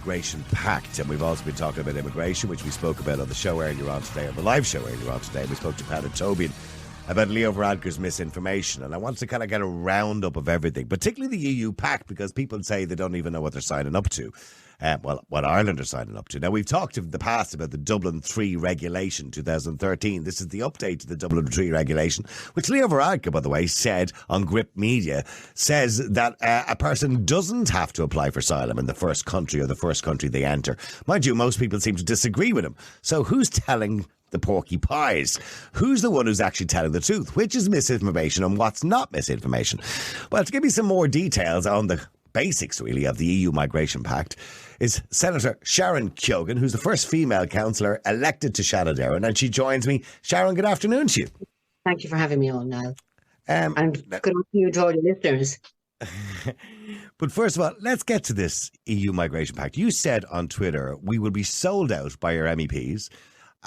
Migration Pact, and we've also been talking about immigration, which we spoke about on the show earlier on today, on the live show earlier on today. We spoke to Pat and Toby about Leo Varadkar's misinformation, and I want to kind of get a roundup of everything, particularly the EU Pact, because people say they don't even know what they're signing up to. Well, what Ireland are signing up to. Now, we've talked in the past about the Dublin 3 regulation 2013. This is the update to the Dublin 3 regulation, which Leo Varadkar, by the way, said on Grip Media, says that a person doesn't have to apply for asylum in the first country or the first country they enter. Mind you, most people seem to disagree with him. So who's telling the porky pies? Who's the one who's actually telling the truth? Which is misinformation and what's not misinformation? Well, to give you some more details on the basics, really, of the EU Migration Pact is Senator Sharon Keogan, who's the first female councillor elected to Shannon, and she joins me. Sharon, good afternoon to you. Thank you for having me on, Niall. And good afternoon to all your listeners. But first of all, let's get to this EU Migration Pact. You said on Twitter, we will be sold out by our MEPs.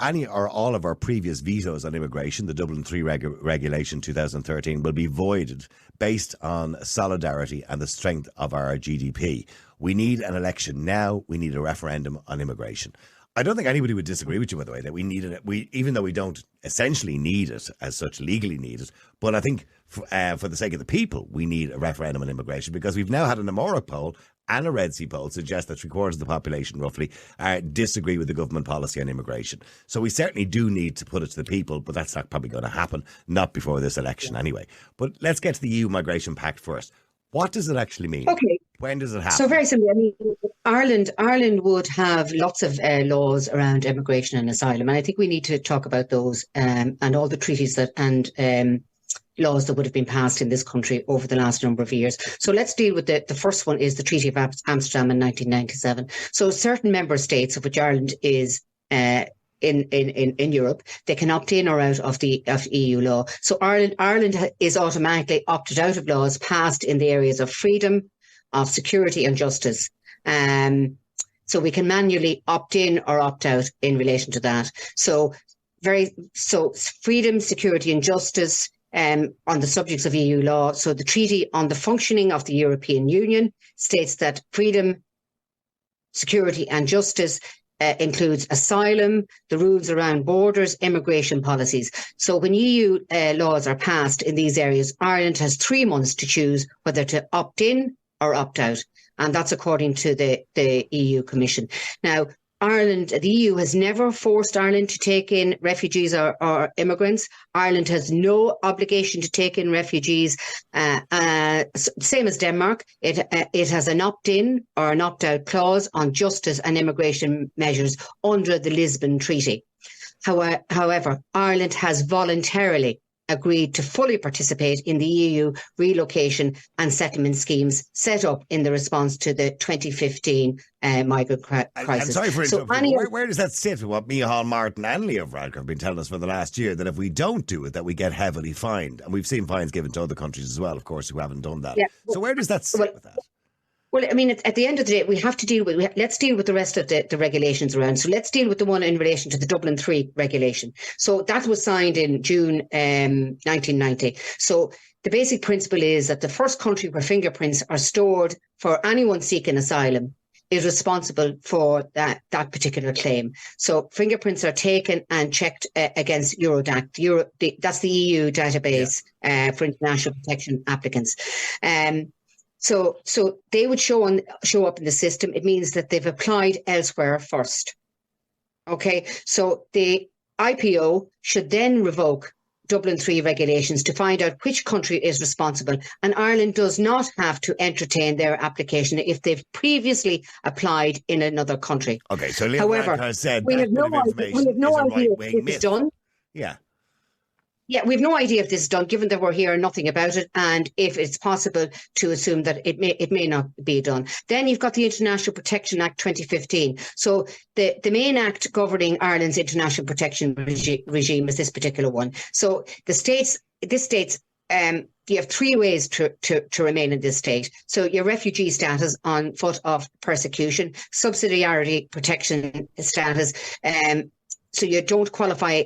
Any or all of our previous vetoes on immigration, the Dublin 3 regulation 2013, will be voided based on solidarity and the strength of our GDP. We need an election now. We need a referendum on immigration. I don't think anybody would disagree with you, by the way, that we need it. Even though we don't essentially need it as such, legally need it. But I think for the sake of the people, we need a referendum on immigration, because we've now had an Amora poll and a Red C poll suggest that 3/4 of the population roughly disagree with the government policy on immigration. So we certainly do need to put it to the people, but that's not probably going to happen, not before this election anyway. But let's get to the EU Migration Pact first. What does it actually mean? Okay. When does it happen? So very simply, I mean, Ireland would have lots of laws around immigration and asylum, and I think we need to talk about those and all the treaties and laws that would have been passed in this country over the last number of years. So let's deal with the first one, is the Treaty of Amsterdam in 1997. So certain member states, of which Ireland is in Europe, they can opt in or out of EU law. So Ireland is automatically opted out of laws passed in the areas of freedom, of security and justice. So we can manually opt in or opt out in relation to that. So freedom, security and justice on the subjects of EU law. So the Treaty on the Functioning of the European Union states that freedom, security and justice includes asylum, the rules around borders, immigration policies. So when EU laws are passed in these areas, Ireland has 3 months to choose whether to opt in or opt out. And that's according to the EU Commission. Now, the EU has never forced Ireland to take in refugees or immigrants. Ireland has no obligation to take in refugees. Same as Denmark, it has an opt-in or an opt-out clause on justice and immigration measures under the Lisbon Treaty. However, Ireland has voluntarily agreed to fully participate in the EU relocation and settlement schemes set up in the response to the 2015 migrant crisis. I'm sorry for interrupting. Where does that sit with what Micheál Martin and Leo Varadkar have been telling us for the last year, that if we don't do it, that we get heavily fined? And we've seen fines given to other countries as well, of course, who haven't done that. Yeah, so where does that sit with that? Well, I mean, at the end of the day, we have to let's deal with the rest of the regulations around. So let's deal with the one in relation to the Dublin 3 regulation. So that was signed in June 1990. So the basic principle is that the first country where fingerprints are stored for anyone seeking asylum is responsible for that particular claim. So fingerprints are taken and checked against Eurodac. That's the EU database for international protection applicants. So they would show up in the system. It means that they've applied elsewhere first. Okay, so the IPO should then revoke Dublin 3 regulations to find out which country is responsible. And Ireland does not have to entertain their application if they've previously applied in another country. Okay, so However, has said we have no idea if it's done. Yeah. Yeah, we've no idea if this is done, given that we're hearing nothing about it, and if it's possible to assume that it may not be done. Then you've got the International Protection Act 2015. So the main act governing Ireland's international protection regime is this particular one. So this states you have 3 ways to remain in this state. So your refugee status on foot of persecution, subsidiarity protection status, so you don't qualify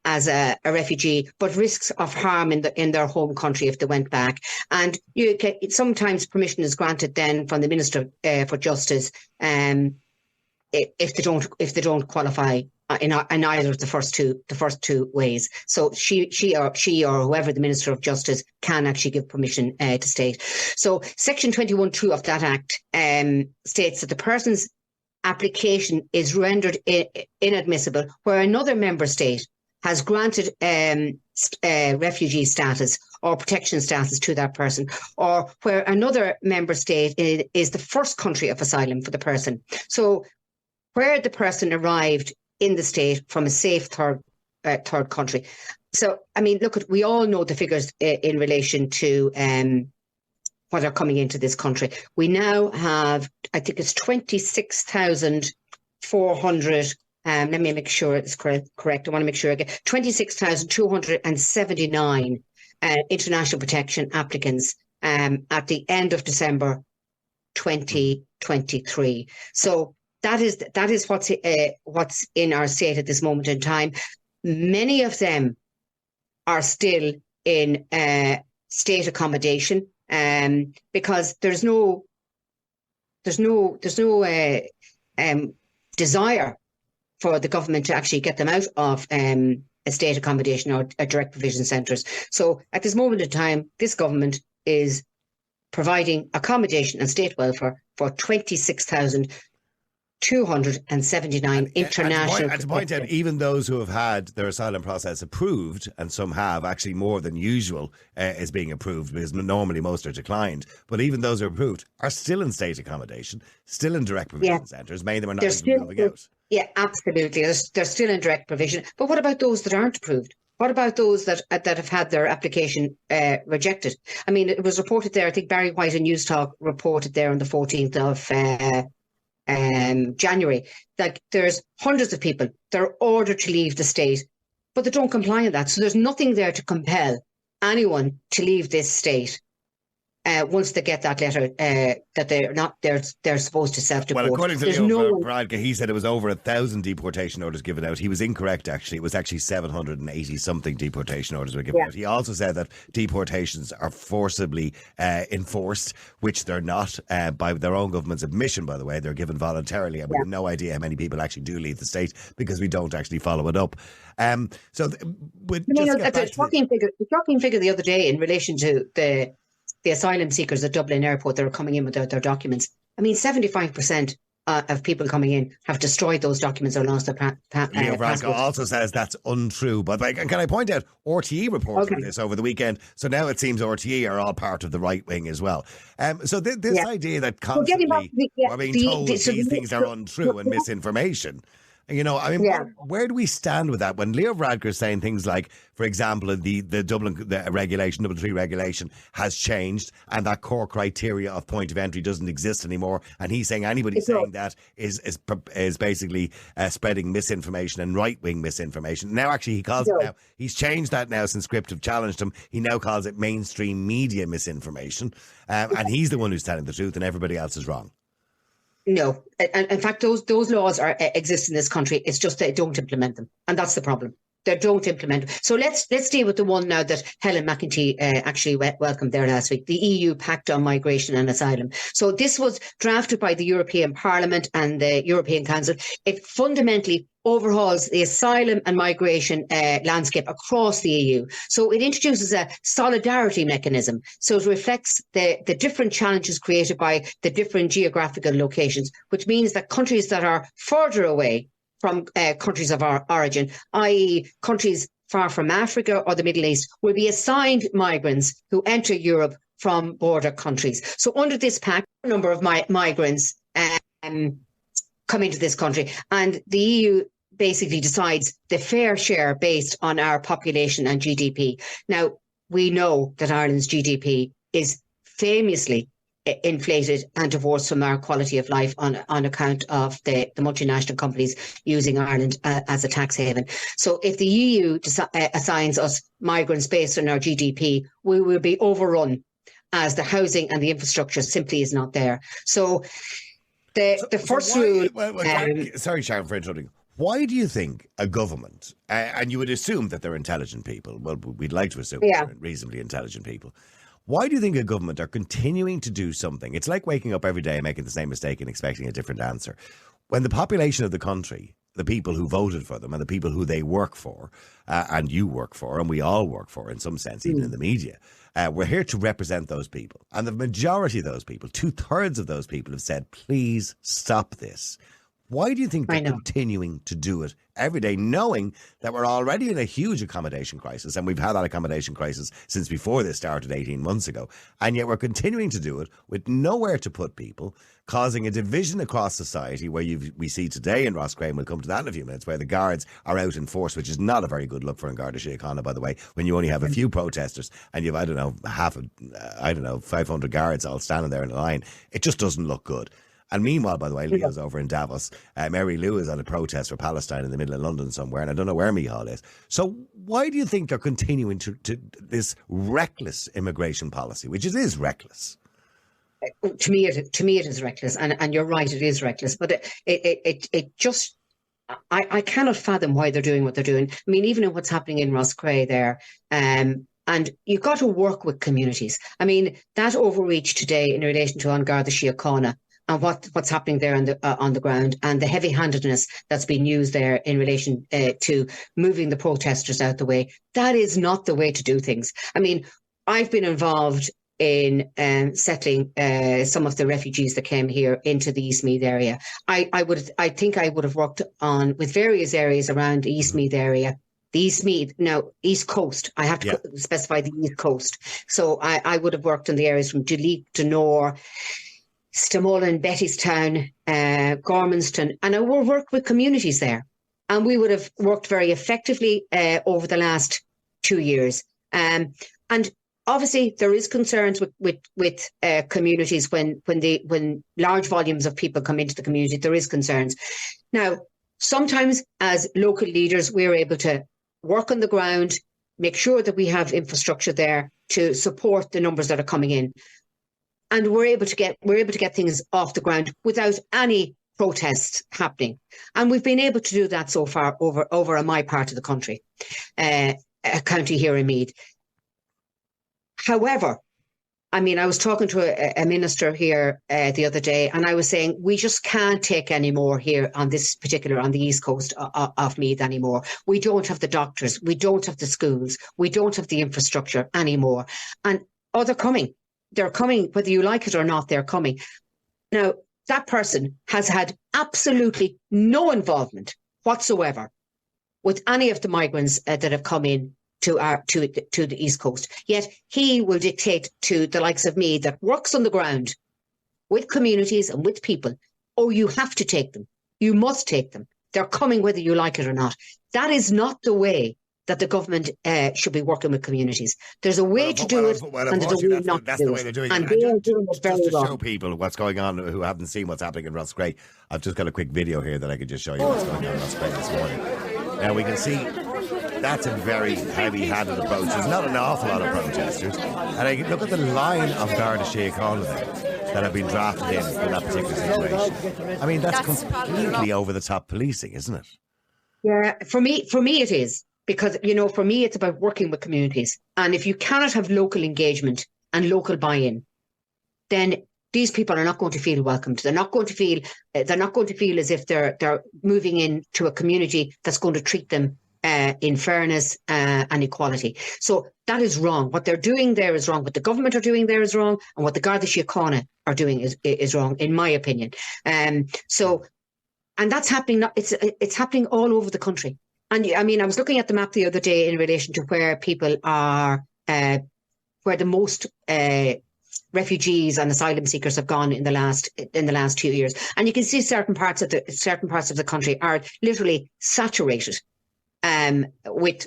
as a refugee, but risks of harm in their home country if they went back. And sometimes permission is granted then from the Minister for Justice if they don't qualify in either of the first two ways. So she or whoever the Minister of Justice can actually give permission to stay. So Section 21(2) of that Act states that the person's application is rendered inadmissible where another member state has granted refugee status or protection status to that person, or where another member state is the first country of asylum for the person. So where the person arrived in the state from a safe third country. So, I mean, look, we all know the figures in relation to what are coming into this country. We now have, I think it's 26,400. Let me make sure it's correct. I want to make sure again. 26,279 international protection applicants at the end of December 2023. So that is what's in our state at this moment in time. Many of them are still in state accommodation because there's no desire for the government to actually get them out of a state accommodation or direct provision centres. So at this moment in time, this government is providing accommodation and state welfare for 26,279 international. And to point out, even those who have had their asylum process approved, and some have actually more than usual, is being approved because normally most are declined. But even those who are approved are still in state accommodation, still in direct provision centres. Many of them are not even moving out. Yeah, absolutely. They're still in direct provision. But what about those that aren't approved? What about those that have had their application rejected? I mean, it was reported there, I think Barry White and News Talk reported there on the 14th of January, that there's hundreds of people that are ordered to leave the state, but they don't comply with that. So there's nothing there to compel anyone to leave this state once they get that letter that they're supposed to self-deport. Well, according to Leo Varadkar, he said it was over 1,000 deportation orders given out. He was incorrect, actually. It was actually 780 something deportation orders were given out. He also said that deportations are forcibly enforced, which they're not by their own government's admission, by the way. They're given voluntarily, and we have no idea how many people actually do leave the state because we don't actually follow it up. The shocking figure the other day in relation to the asylum seekers at Dublin Airport that are coming in without their documents. I mean, 75% of people coming in have destroyed those documents or lost their Leo Varadkar also says that's untrue. But can I point out, RTE reported this over the weekend, so now it seems RTE are all part of the right wing as well. So this idea that constantly we're being told these things are untrue and misinformation. You know, I mean, where do we stand with that? When Leo Varadkar is saying things like, for example, the Dublin regulation, Dublin 3 regulation has changed and that core criteria of point of entry doesn't exist anymore. And he's saying anybody saying that is basically spreading misinformation and right-wing misinformation. Now, actually, he calls it now, he's changed that now since Script have challenged him. He now calls it mainstream media misinformation. And he's the one who's telling the truth and everybody else is wrong. No, and in fact, those laws exist in this country. It's just they don't implement them, and that's the problem. They don't implement them. So let's deal with the one now that Helen McEntee actually welcomed there last week, the EU Pact on Migration and Asylum. So this was drafted by the European Parliament and the European Council. It fundamentally overhauls the asylum and migration landscape across the EU. So it introduces a solidarity mechanism. So it reflects the different challenges created by the different geographical locations, which means that countries that are further away from countries of our origin, i.e. countries far from Africa or the Middle East, will be assigned migrants who enter Europe from border countries. So under this pact, a number of migrants come into this country, and the EU basically decides the fair share based on our population and GDP. Now, we know that Ireland's GDP is famously inflated and divorced from our quality of life on account of the multinational companies using Ireland as a tax haven. So if the EU assigns us migrants based on our GDP, we will be overrun as the housing and the infrastructure simply is not there. So the first rule... sorry, Sharon, for interrupting. Why do you think a government, and you would assume that they're intelligent people, well, we'd like to assume they're reasonably intelligent people, why do you think a government are continuing to do something? It's like waking up every day and making the same mistake and expecting a different answer. When the population of the country, the people who voted for them and the people who they work for, and you work for, and we all work for in some sense, even in the media, we're here to represent those people. And the majority of those people, 2/3 of those people have said, please stop this. Why do you think they're continuing to do it every day, knowing that we're already in a huge accommodation crisis, and we've had that accommodation crisis since before this started 18 months ago, and yet we're continuing to do it with nowhere to put people, causing a division across society where we see today in Roscrea, and we'll come to that in a few minutes, where the guards are out in force, which is not a very good look for an Garda Síochána, by the way, when you only have a few protesters and you've, 500 guards all standing there in a line. It just doesn't look good. And meanwhile, by the way, Leo's over in Davos. Mary Lou is on a protest for Palestine in the middle of London somewhere, and I don't know where Micheál is. So why do you think they're continuing to this reckless immigration policy, which is reckless? To me, it is reckless, and you're right, it is reckless. But it just, I cannot fathom why they're doing what they're doing. I mean, even in what's happening in Roscrea there, and you've got to work with communities. I mean, that overreach today in relation to Garda Síochána, and what's happening there on the ground, and the heavy-handedness that's been used there in relation to moving the protesters out the way, that is not the way to do things. I mean, I've been involved in settling some of the refugees that came here into the East Meath area. I think I would have worked with various areas around the East Meath area. The East Meath, now East Coast, I have to specify the East Coast. So I would have worked in the areas from Duleek to Nore, Stamolin, Bettystown, Gormanston, and I will work with communities there. And we would have worked very effectively over the last 2 years. And obviously there is concerns with communities when large volumes of people come into the community. There is concerns. Now, sometimes as local leaders, we're able to work on the ground, make sure that we have infrastructure there to support the numbers that are coming in. And we're able to get things off the ground without any protests happening. And we've been able to do that so far over in my part of the country, a county here in Meath. However, I mean, I was talking to a minister here the other day, and I was saying we just can't take any more here on the East Coast of Meath anymore. We don't have the doctors, we don't have the schools, we don't have the infrastructure anymore. And they're coming. They're coming, whether you like it or not, they're coming. Now, that person has had absolutely no involvement whatsoever with any of the migrants that have come in to the East Coast. Yet he will dictate to the likes of me that works on the ground with communities and with people, oh, you have to take them. You must take them. They're coming whether you like it or not. That is not the way that the government should be working with communities. There's a way to do it, and there's a way not to do it. That's the way they're doing it. And they are doing it very just to wrong. show people what's going on who haven't seen what's happening in Roscrea, I've just got a quick video here that I could just show you what's going on in Roscrea this morning. Now we can see that's a very heavy-handed approach. There's not an awful lot of protesters. And I look at the line of Garda Síochána there that have been drafted in for that particular situation. I mean, that's completely over-the-top policing, isn't it? Yeah, for me it is. Because, for me, it's about working with communities. And if you cannot have local engagement and local buy-in, then these people are not going to feel welcomed. They're not going to feel as if they're moving into a community that's going to treat them in fairness and equality. So that is wrong. What they're doing there is wrong. What the government are doing there is wrong. And what the Garda Síochána are doing is wrong, in my opinion. And that's happening. It's happening all over the country. And I mean, I was looking at the map the other day in relation to where people are, where the most refugees and asylum seekers have gone in the last 2 years, and you can see certain parts of the country are literally saturated with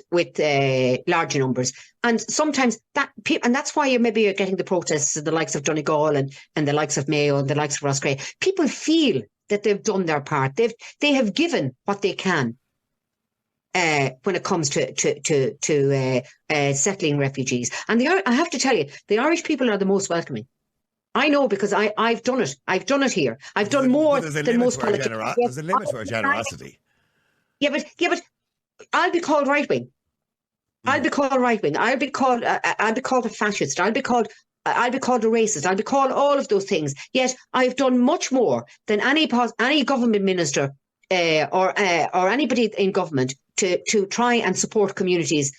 large numbers, and sometimes that's why you're getting the protests of the likes of Donegal and the likes of Mayo and the likes of Roscrea. People feel that they've done their part. They have given what they can. When it comes to settling refugees. And I have to tell you, the Irish people are the most welcoming. I know, because I've done it. I've done it here. I've done more than most politicians. There's a limit to our generosity. but I'll be called right wing. I'll be called right wing. I'll be called a fascist. I'll be called a racist. I'll be called all of those things. Yet I've done much more than any government minister or anybody in government to try and support communities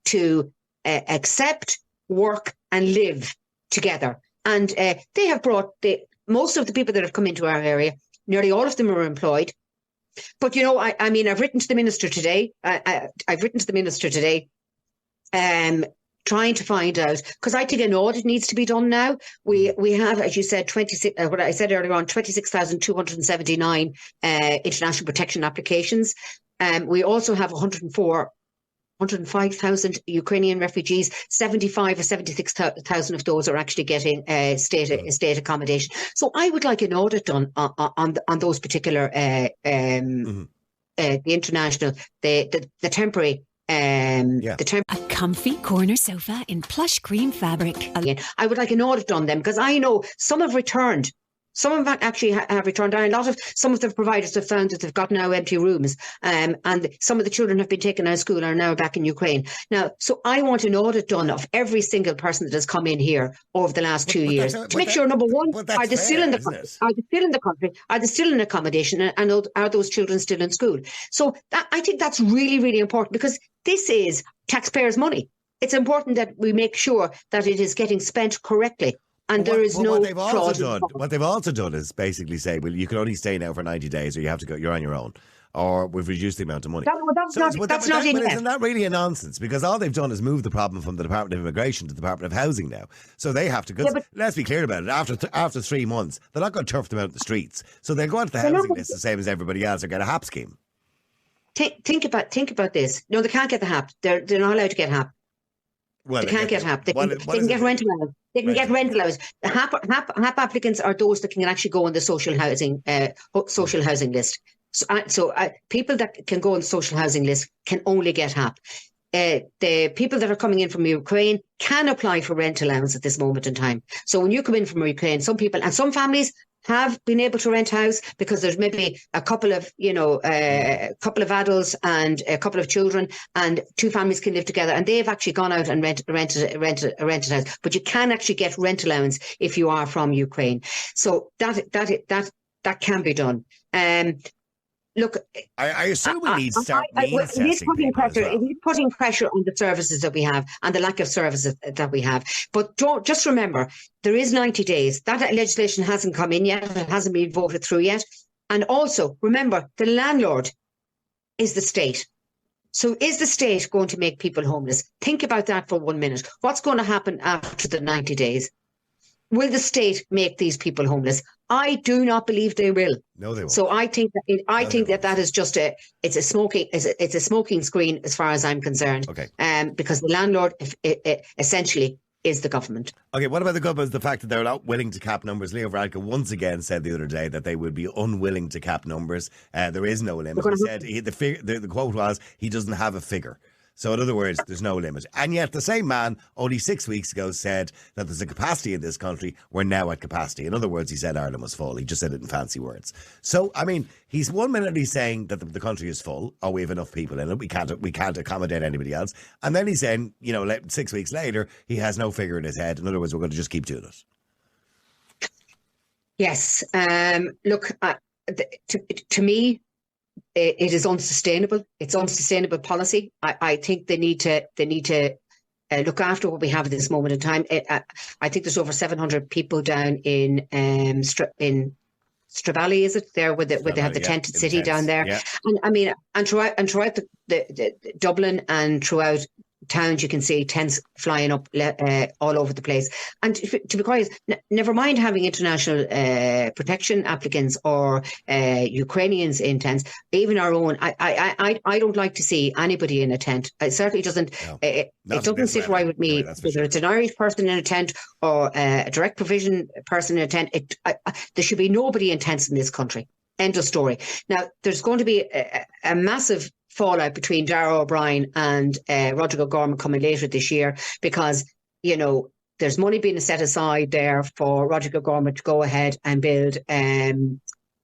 to accept, work, and live together. And they have brought most of the people that have come into our area. Nearly all of them are employed. But, you know, I mean, I've written to the minister today. Trying to find out, because I think an audit needs to be done now. We have, as you said, 26. What I said earlier on, 26,279 international protection applications. We also have 105,000 Ukrainian refugees. 75 or 76,000 of those are actually getting state accommodation. So I would like an audit done on those particular the international, the temporary. A comfy corner sofa in plush green fabric. I would like an audit on them, because I know some have returned. Some have actually have returned. And some of the providers have found that they've got now empty rooms, and some of the children have been taken out of school and are now back in Ukraine. Now, so I want an audit done of every single person that has come in here over the last 2 years to make sure, number one, are they still in the country? Are they still in the country? Are they still in accommodation? And are those children still in school? So I think that's really, really important, because this is taxpayers' money. It's important that we make sure that it is getting spent correctly. And there is no fraud. What they've also done is basically say, well, you can only stay now for 90 days, or you have to go. You're on your own, or we've reduced the amount of money. Isn't that really a nonsense? Because all they've done is move the problem from the Department of Immigration to the Department of Housing now. So they have to. Let's be clear about it. After 3 months, they're not going to turf them out in the streets. So they'll go onto the housing list the same as everybody else, or get a HAP scheme. Think about this. No, they can't get the HAP. They're not allowed to get HAP. Well, they can't get HAP. They can get rental allowance. They can get rental allowance. The HAP applicants are those that can actually go on the social housing list. So people that can go on the social housing list can only get HAP. The people that are coming in from Ukraine can apply for rental allowance at this moment in time. So when you come in from Ukraine, some people and some families have been able to rent a house because there's maybe a couple of adults and a couple of children, and two families can live together, and they've actually gone out and rented a house. But you can actually get rent allowance if you are from Ukraine. So that can be done. Look, I assume we need to start putting pressure on the services that we have and the lack of services that we have. But just remember, there is 90 days. That legislation hasn't come in yet. It hasn't been voted through yet. And also, remember, the landlord is the state. So is the state going to make people homeless? Think about that for 1 minute. What's going to happen after the 90 days? Will the state make these people homeless? I do not believe they will. No, they won't. So I think that is just a smoking screen as far as I'm concerned. Okay. Because the landlord essentially is the government. Okay. What about the government? The fact that they're not willing to cap numbers. Leo Varadkar once again said the other day that they would be unwilling to cap numbers. There is no limit. He said the quote was, he doesn't have a figure. So in other words, there's no limit. And yet the same man only 6 weeks ago said that there's a capacity in this country. We're now at capacity. In other words, he said Ireland was full. He just said it in fancy words. So, I mean, he's 1 minute he's saying that the country is full. Oh, we have enough people in it. We can't accommodate anybody else. And then he's saying, 6 weeks later, he has no figure in his head. In other words, we're going to just keep doing it. Yes. Look, to me, it is unsustainable. It's unsustainable policy. I think they need to look after what we have at this moment in time. I think there's over 700 people down in Stravali, is it there, where they have the tented city down there? Yeah. And throughout the Dublin and throughout towns, you can see tents flying up all over the place. And to be quite, never mind having international protection applicants or Ukrainians in tents, even our own. I don't like to see anybody in a tent. It certainly doesn't. No, it doesn't sit right with me. Whether it's an Irish person in a tent or a direct provision person in a tent, there should be nobody in tents in this country. End of story. Now, there's going to be a massive fallout between Darragh O'Brien and Roderick O'Gorman coming later this year, because there's money being set aside there for Roderick O'Gorman to go ahead and build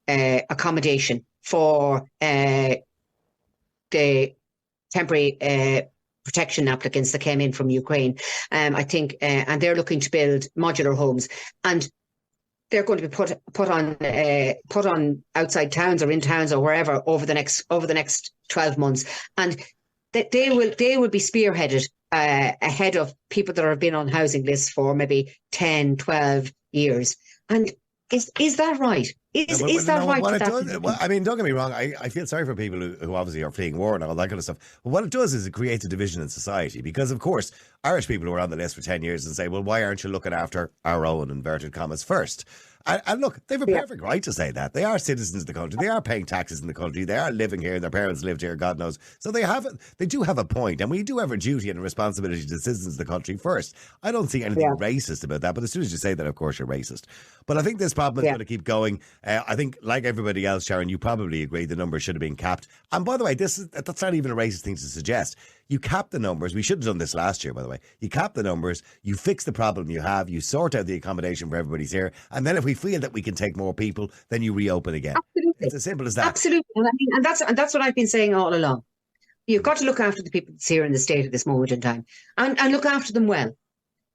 accommodation for the temporary protection applicants that came in from Ukraine. I think, and they're looking to build modular homes, and they're going to be put on outside towns or in towns or wherever over the next 12 months, and they will be spearheaded ahead of people that have been on housing lists for maybe 10, 12 years. And is that right? Is that right? What it does, well, I mean, don't get me wrong. I feel sorry for people who obviously are fleeing war and all that kind of stuff. But what it does is it creates a division in society, because, of course, Irish people who are on the list for 10 years and say, well, why aren't you looking after our own, inverted commas, first? And look, they have a perfect right to say that. They are citizens of the country. They are paying taxes in the country. They are living here. Their parents lived here, God knows. So they do have a point. And we do have a duty and a responsibility to citizens of the country first. I don't see anything racist about that. But as soon as you say that, of course, you're racist. But I think this problem is going to keep going. I think, like everybody else, Sharon, you probably agree the numbers should have been capped. And by the way, that's not even a racist thing to suggest. You cap the numbers. We should have done this last year, by the way. You cap the numbers, you fix the problem you have, you sort out the accommodation for everybody's here, and then if we feel that we can take more people, then you reopen again. Absolutely. It's as simple as that. Absolutely. And that's what I've been saying all along. You've got to look after the people that's here in the state at this moment in time, and look after them well.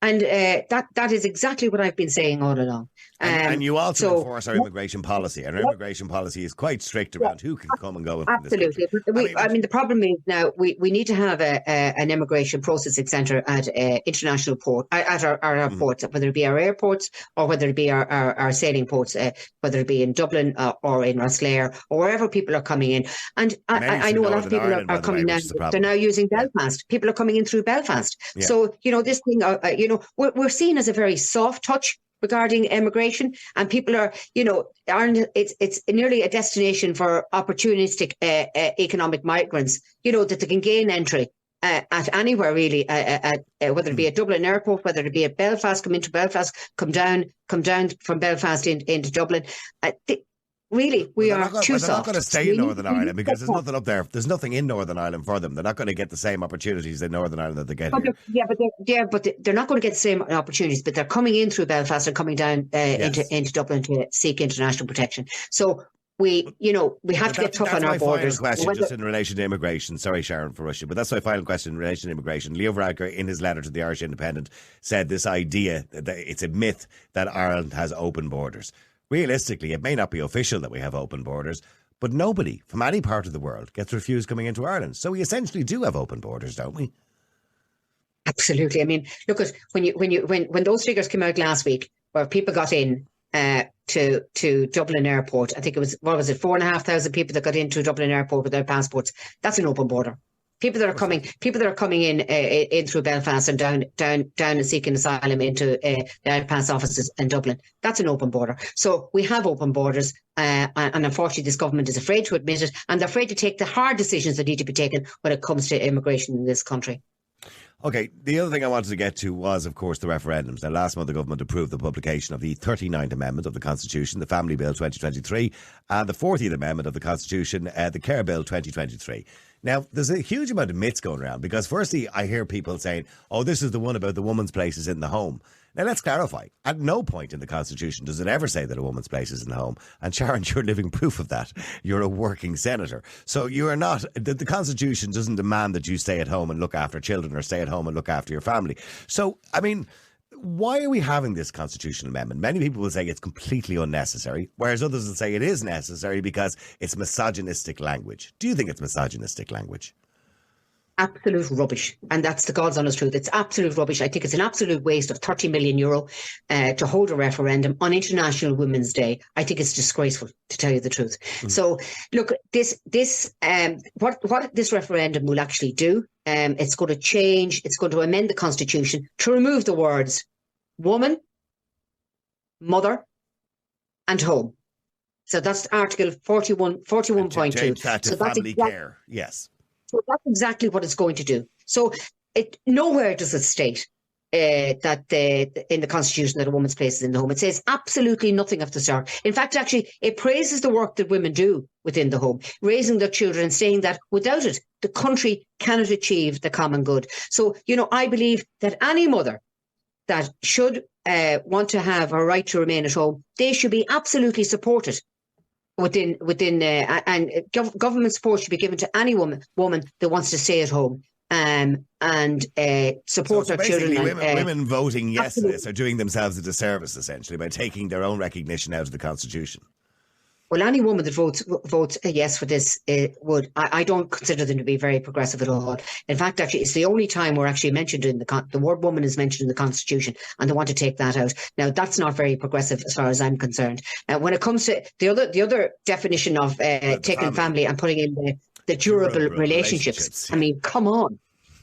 And that is exactly what I've been saying all along. And you also enforce our immigration policy. And our immigration policy is quite strict around who can come and go. Absolutely. I mean, the problem is now we need to have an immigration processing centre at international port, at our airports, whether it be our airports or whether it be our sailing ports, whether it be in Dublin or in Rosslare or wherever people are coming in. And I know a lot of people are coming now. They're now using Belfast. People are coming in through Belfast. Yeah. So, this thing, we're seen as a very soft touch regarding immigration, and people are, it's nearly a destination for opportunistic economic migrants, that they can gain entry at anywhere really, whether it be at Dublin Airport, whether it be at Belfast, come into Belfast, come down from Belfast into Dublin. Really, we are too soft. They're not going to stay in Northern Ireland because there's nothing up there. There's nothing in Northern Ireland for them. They're not going to get the same opportunities in Northern Ireland that they get here. But they're not going to get the same opportunities. But they're coming in through Belfast and coming down into Dublin to seek international protection. So we have to get tough on our borders. That's my final question, just in relation to immigration. Sorry, Sharon, for rushing, but that's my final question in relation to immigration. Leo Varadkar, in his letter to the Irish Independent, said this idea that it's a myth that Ireland has open borders. Realistically, it may not be official that we have open borders, but nobody from any part of the world gets refused coming into Ireland. So we essentially do have open borders, don't we? Absolutely. I mean, look at when those figures came out last week, where people got in to Dublin Airport. I think it was 4,500 people that got into Dublin Airport with their passports. That's an open border. People that are coming in through Belfast and down and seeking asylum into the outpass offices in Dublin. That's an open border. So we have open borders, and unfortunately, this government is afraid to admit it, and they're afraid to take the hard decisions that need to be taken when it comes to immigration in this country. Okay, the other thing I wanted to get to was, of course, the referendums. Now, last month, the government approved the publication of the 39th Amendment of the Constitution, the Family Bill 2023, and the 40th Amendment of the Constitution, the Care Bill 2023. Now, there's a huge amount of myths going around because, firstly, I hear people saying, oh, this is the one about the woman's place is in the home. Now, let's clarify. At no point in the Constitution does it ever say that a woman's place is in the home. And Sharon, you're living proof of that. You're a working senator. So you are not, the Constitution doesn't demand that you stay at home and look after children or stay at home and look after your family. So, I mean, why are we having this constitutional amendment? Many people will say it's completely unnecessary, whereas others will say it is necessary because it's misogynistic language. Do you think it's misogynistic language? Absolute rubbish. And that's the God's honest truth. It's absolute rubbish. I think it's an absolute waste of €30 million to hold a referendum on International Women's Day. I think it's disgraceful, to tell you the truth. So, look, what this referendum will actually do, it's going to change, it's going to amend the Constitution to remove the words woman, mother, and home. So that's Article 41.2. Change that to family care, yes. So that's exactly what it's going to do. So nowhere does it state that in the Constitution that a woman's place is in the home. It says absolutely nothing of the sort. In fact, actually, it praises the work that women do within the home, raising their children, saying that without it, the country cannot achieve the common good. So, I believe that any mother that should want to have a right to remain at home, they should be absolutely supported government support should be given to any woman that wants to stay at home and support So their children. women voting yes to absolutely. this are doing themselves a disservice, essentially, by taking their own recognition out of the Constitution. Well, any woman that votes yes for this I don't consider them to be very progressive at all. In fact, actually, it's the only time we're actually mentioned in the word woman is mentioned in the Constitution, and they want to take that out. Now, that's not very progressive as far as I'm concerned. When it comes to the other definition of taking family and putting in the durable relationships, I mean, come on.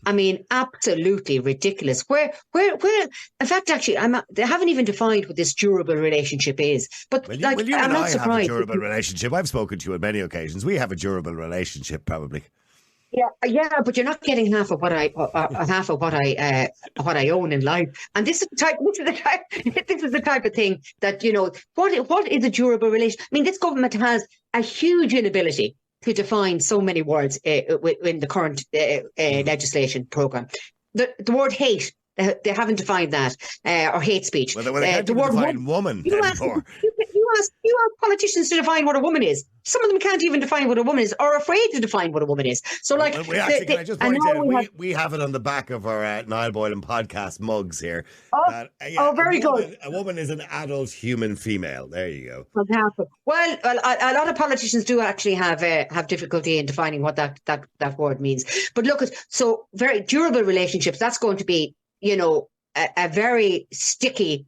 I mean, absolutely ridiculous. Where? In fact, actually, they haven't even defined what this durable relationship is. But you I'm and not I surprised. have a durable relationship. I've spoken to you on many occasions. We have a durable relationship, probably. Yeah, but you're not getting half of what I own in life. And this is the type of thing that, you know, what is a durable relation? I mean, this government has a huge inability to define so many words in the current legislation programme. The word hate, they haven't defined that, or hate speech. Well, they can't even define woman anymore. You ask politicians to define what a woman is. Some of them can't even define what a woman is, or are afraid to define what a woman is. So, like, can I just point out, we have it on the back of our Niall Boylan podcast mugs here. Very good. A woman is an adult human female. There you go. Fantastic. Well, a lot of politicians do actually have difficulty in defining what that word means. But look at very durable relationships. That's going to be, you know, a very sticky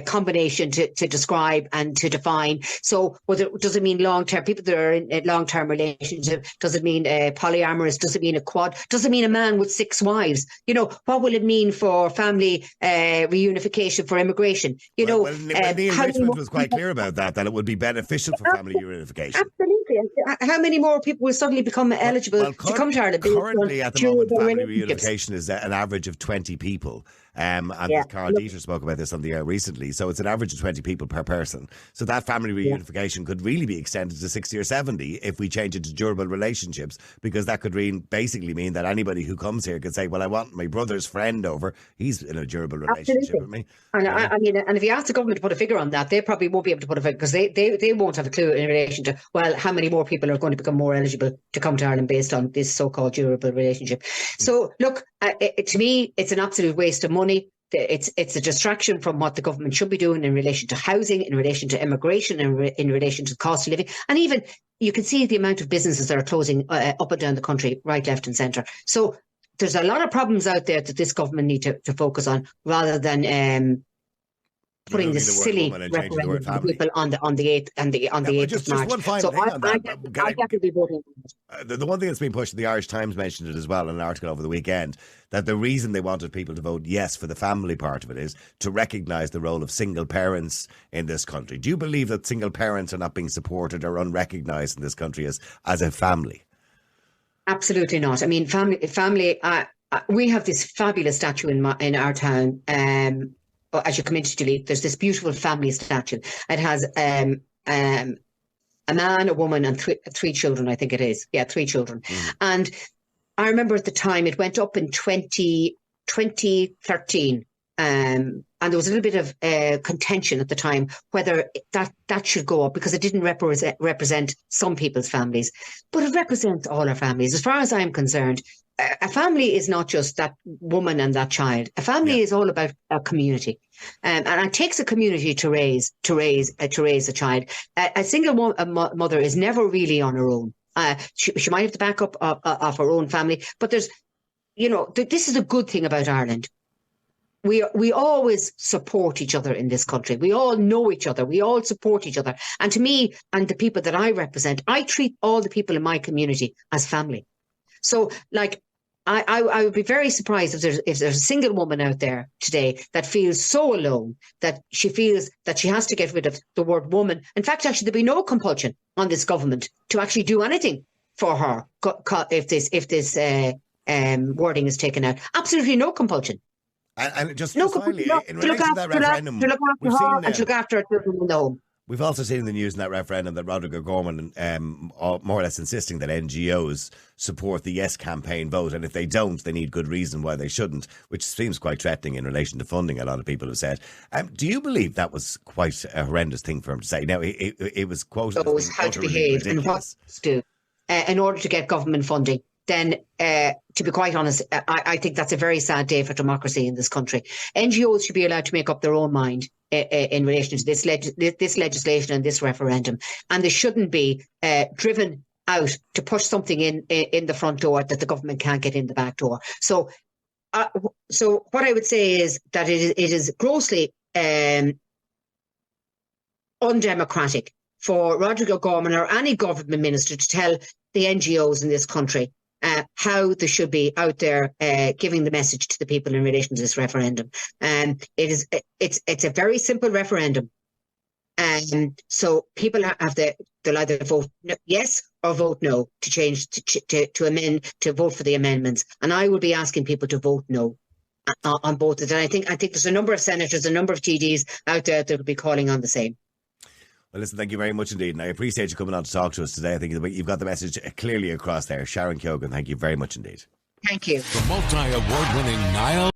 combination to describe and to define. So does it mean long-term, people that are in a long-term relationship? Does it mean polyamorous? Does it mean a quad? Does it mean a man with 6 wives? You know, what will it mean for family reunification, for immigration? You know, Neil Richmond was quite clear about that it would be beneficial for family reunification. Absolutely. How many more people will suddenly become eligible to come to Ireland? Currently, at the moment, family reunification is an average of 20 people. Carl Dieter spoke about this on the air recently. So it's an average of 20 people per person. So that family reunification could really be extended to 60 or 70 if we change it to durable relationships, because that could basically mean that anybody who comes here could say, well, I want my brother's friend over. He's in a durable relationship with me. And I mean, and if you ask the government to put a figure on that, they probably won't be able to put a figure, because they won't have a clue in relation to, well, how many more people are going to become more eligible to come to Ireland based on this so-called durable relationship. So look, to me, it's an absolute waste of money. It's a distraction from what the government should be doing in relation to housing, in relation to immigration, in relation to cost of living. And even you can see the amount of businesses that are closing up and down the country, right, left and centre. So there's a lot of problems out there that this government need to focus on, rather than putting this silly referendum to people on the 8th and the 8th of March. Just one final thing on that. I definitely voting. The one thing that's been pushed, the Irish Times mentioned it as well in an article over the weekend, that the reason they wanted people to vote yes for the family part of it is to recognise the role of single parents in this country. Do you believe that single parents are not being supported or unrecognised in this country as a family? Absolutely not. I mean, family. We have this fabulous statue in our town. As you come into Tralee, there's this beautiful family statue. It has a man, a woman, and three children, I think it is. Yeah, 3 children. Mm. And I remember at the time it went up in 2013. And there was a little bit of contention at the time whether that should go up, because it didn't represent some people's families, but it represents all our families. As far as I'm concerned, a family is not just that woman and that child. A family is all about a community, and it takes a community to raise a child. A single mother is never really on her own. She might have the backup of her own family, but there's, this is a good thing about Ireland. We always support each other in this country. We all know each other. We all support each other. And to me and the people that I represent, I treat all the people in my community as family. So, I would be very surprised if there's a single woman out there today that feels so alone that she feels that she has to get rid of the word woman. In fact, actually, there'll be no compulsion on this government to actually do anything for her if this wording is taken out. Absolutely no compulsion. And just finally, in relation to that referendum, to look after her and to look after her children in the home. We've also seen in the news in that referendum that Roderick O'Gorman more or less insisting that NGOs support the yes campaign vote, and if they don't, they need good reason why they shouldn't, which seems quite threatening in relation to funding, a lot of people have said. Do you believe that was quite a horrendous thing for him to say? Now, it was quoted as being how to behave and what to do in order to get government funding. Then, to be quite honest, I think that's a very sad day for democracy in this country. NGOs should be allowed to make up their own mind in relation to this legislation and this referendum, and they shouldn't be driven out to push something in the front door that the government can't get in the back door. So what I would say is that it is grossly undemocratic for Roderick O'Gorman or any government minister to tell the NGOs in this country how they should be out there giving the message to the people in relation to this referendum. It's a very simple referendum. So people they'll either vote yes or vote no to change, to amend, to vote for the amendments. And I would be asking people to vote no on both of them. And I think there's a number of senators, a number of TDs out there that will be calling on the same. Well, listen, thank you very much indeed. And I appreciate you coming on to talk to us today. I think you've got the message clearly across there. Sharon Keogan, thank you very much indeed. Thank you. The multi-award winning Niall